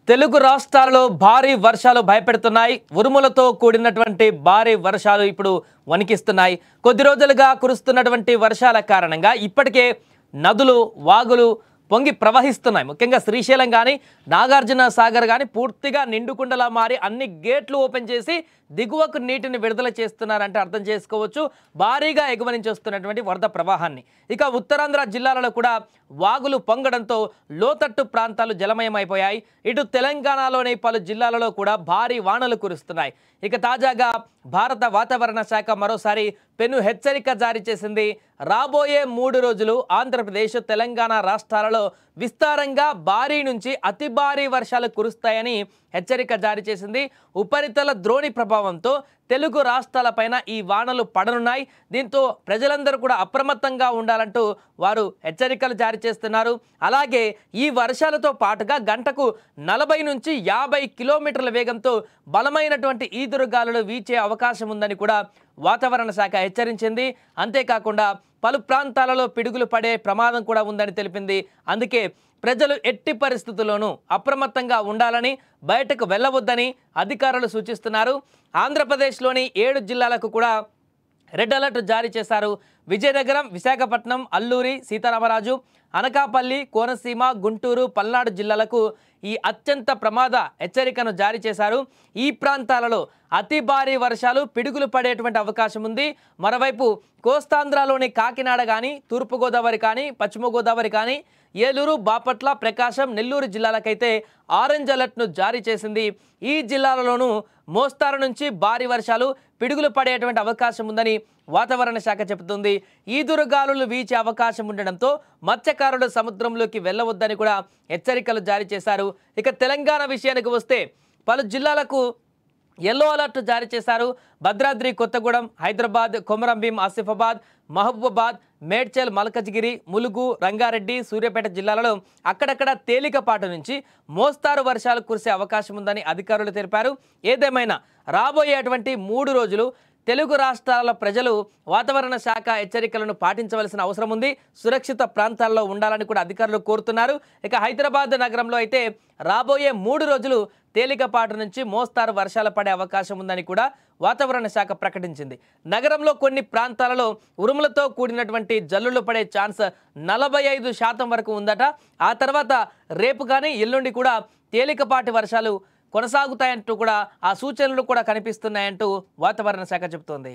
తెలుగు రాష్ట్రాల్లో భారీ వర్షాలు భయపెడుతున్నాయి. ఉరుములతో కూడినటువంటి భారీ వర్షాలు ఇప్పుడు వణికిస్తున్నాయి. కొద్ది రోజులుగా కురుస్తున్నటువంటి వర్షాల కారణంగా ఇప్పటికే నదులు, వాగులు పొంగి ప్రవహిస్తున్నాయి. ముఖ్యంగా శ్రీశైలం కానీ నాగార్జున సాగర్ కానీ పూర్తిగా నిండుకుండలా మారి అన్ని గేట్లు ఓపెన్ చేసి దిగువకు నీటిని విడుదల చేస్తున్నారంటే అర్థం చేసుకోవచ్చు భారీగా ఎగువ నుంచి వస్తున్నటువంటి వరద ప్రవాహాన్ని. ఇక ఉత్తరాంధ్ర జిల్లాలలో కూడా వాగులు పొంగడంతో లోతట్టు ప్రాంతాలు జలమయమైపోయాయి. ఇటు తెలంగాణలోని పలు జిల్లాలలో కూడా భారీ వానలు కురుస్తున్నాయి. ఇక తాజాగా భారత వాతావరణ శాఖ మరోసారి పెను హెచ్చరిక జారీ చేసింది. రాబోయే 3 రోజులు ఆంధ్రప్రదేశ్, తెలంగాణ రాష్ట్రాలలో విస్తారంగా భారీ నుంచి అతి భారీ వర్షాలు కురుస్తాయని హెచ్చరిక జారీ చేసింది. ఉపరితల ద్రోణి ప్రభావంతో తెలుగు రాష్ట్రాలపైన ఈ వానలు పడనున్నాయి. దీంతో ప్రజలందరూ కూడా అప్రమత్తంగా ఉండాలంటూ వారు హెచ్చరికలు జారీ చేస్తున్నారు. అలాగే ఈ వర్షాలతో పాటుగా గంటకు 40 నుంచి 50 కిలోమీటర్ల వేగంతో బలమైనటువంటి ఈదురుగాలులు వీచే అవకాశం ఉందని కూడా వాతావరణ శాఖ హెచ్చరించింది. అంతేకాకుండా పలు ప్రాంతాలలో పిడుగులు పడే ప్రమాదం కూడా ఉందని తెలిపింది. అందుకే ప్రజలు ఎట్టి పరిస్థితుల్లోనూ అప్రమత్తంగా ఉండాలని, బయటకు వెళ్ళవద్దని అధికారులు సూచిస్తున్నారు. ఆంధ్రప్రదేశ్లోని 7 జిల్లాలకు కూడా రెడ్ అలర్ట్ జారీ చేశారు. విజయనగరం, విశాఖపట్నం, అల్లూరి సీతారామరాజు, అనకాపల్లి, కోనసీమ, గుంటూరు, పల్నాడు జిల్లాలకు ఈ అత్యంత ప్రమాద హెచ్చరికను జారీ చేశారు. ఈ ప్రాంతాలలో అతి భారీ వర్షాలు, పిడుగులు పడేటువంటి అవకాశం ఉంది. మరోవైపు కోస్తాంధ్రలోని కాకినాడ కానీ, తూర్పుగోదావరి కానీ, పశ్చిమ గోదావరి కానీ, ఏలూరు, బాపట్ల, ప్రకాశం, నెల్లూరు జిల్లాలకైతే ఆరెంజ్ అలర్ట్ను జారీ చేసింది. ఈ జిల్లాలలోనూ మోస్తారు నుంచి భారీ వర్షాలు, పిడుగులు పడేటువంటి అవకాశం ఉందని వాతావరణ శాఖ చెబుతుంది. ఈదురుగాలులు వీచే అవకాశం ఉండడంతో మత్స్యకారులు సముద్రంలోకి వెళ్ళవద్దని కూడా హెచ్చరికలు జారీ చేశారు. ఇక తెలంగాణ విషయానికి వస్తే పలు జిల్లాలకు ఎల్లో అలర్ట్ జారీ చేశారు. భద్రాద్రి కొత్తగూడెం, హైదరాబాద్, కొమరంభీం, ఆసిఫాబాద్, మహబూబాబాద్, మేడ్చల్, మల్కజ్గిరి, ములుగు, రంగారెడ్డి, సూర్యాపేట జిల్లాలలో అక్కడక్కడ తేలికపాటి నుంచి మోస్తారు వర్షాలు కురిసే అవకాశం ఉందని అధికారులు తెలిపారు. ఏదేమైనా రాబోయేటువంటి 3 రోజులు తెలుగు రాష్ట్రాల ప్రజలు వాతావరణ శాఖ హెచ్చరికలను పాటించవలసిన అవసరం ఉంది. సురక్షిత ప్రాంతాల్లో ఉండాలని కూడా అధికారులు కోరుతున్నారు. ఇక హైదరాబాద్ నగరంలో అయితే రాబోయే 3 రోజులు తేలికపాటి నుంచి మోస్తారు వర్షాలు పడే అవకాశం ఉందని కూడా వాతావరణ శాఖ ప్రకటించింది. నగరంలో కొన్ని ప్రాంతాలలో ఉరుములతో కూడినటువంటి జల్లులు పడే ఛాన్స్ 45% వరకు ఉందట. ఆ తర్వాత రేపు కానీ ఎల్లుండి కూడా తేలికపాటి వర్షాలు కొనసాగుతాయంటూ కూడా ఆ సూచనలు కూడా కనిపిస్తున్నాయంటూ వాతావరణ శాఖ చెబుతోంది.